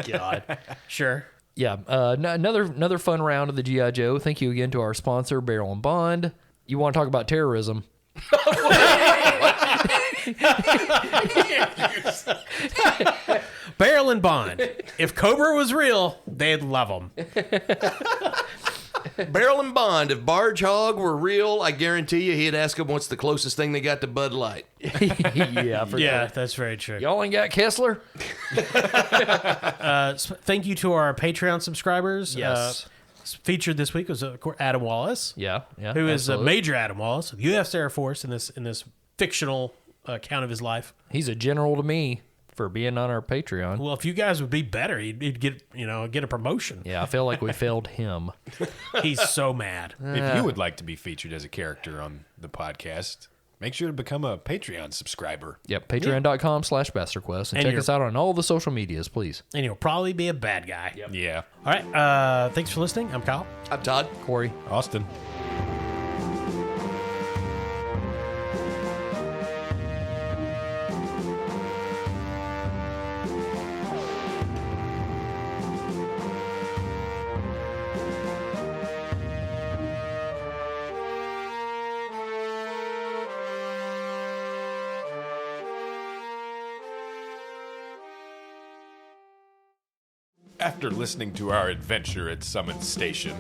God. Sure. Yeah. Another fun round of the G.I. Joe. Thank you again to our sponsor, Barrel and Bond. You want to talk about terrorism? Barrel and Bond. If Cobra was real, they'd love him. Barrel and Bond. If Barge Hog were real, I guarantee you he'd ask him what's the closest thing they got to Bud Light. Yeah, for Yeah, sure. that's very true. Y'all ain't got Kessler? Thank you to our Patreon subscribers. Yes. Featured this week was of course Adam Wallace. Yeah. Who is absolutely. Major Adam Wallace of U.S. Air Force in this fictional account of his life. He's a general to me for being on our Patreon. Well, if you guys would be better, he'd get a promotion. Yeah, I feel like we failed him. He's so mad. If you would like to be featured as a character on the podcast, make sure to become a Patreon subscriber. Yep, patreon.com/BastardQuest. And And check you're- us out on all the social medias, please. And he'll probably be a bad guy. Yeah. All right. Thanks for listening. I'm Kyle. I'm Todd. Corey. Austin. After listening to our adventure at Summit Station,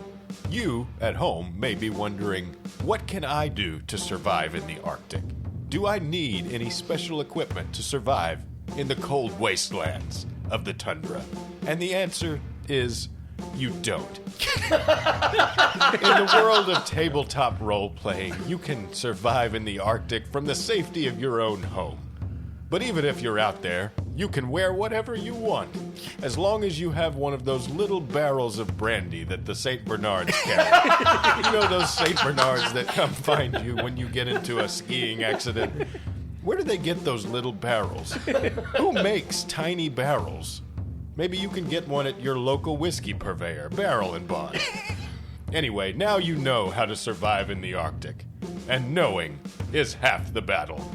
you at home may be wondering, what can I do to survive in the Arctic? Do I need any special equipment to survive in the cold wastelands of the tundra? And the answer is, you don't. In the world of tabletop role-playing, you can survive in the Arctic from the safety of your own home. But even if you're out there, you can wear whatever you want, as long as you have one of those little barrels of brandy that the St. Bernards carry. You know those St. Bernards that come find you when you get into a skiing accident? Where do they get those little barrels? Who makes tiny barrels? Maybe you can get one at your local whiskey purveyor, Barrel and Bond. Anyway, now you know how to survive in the Arctic. And knowing is half the battle.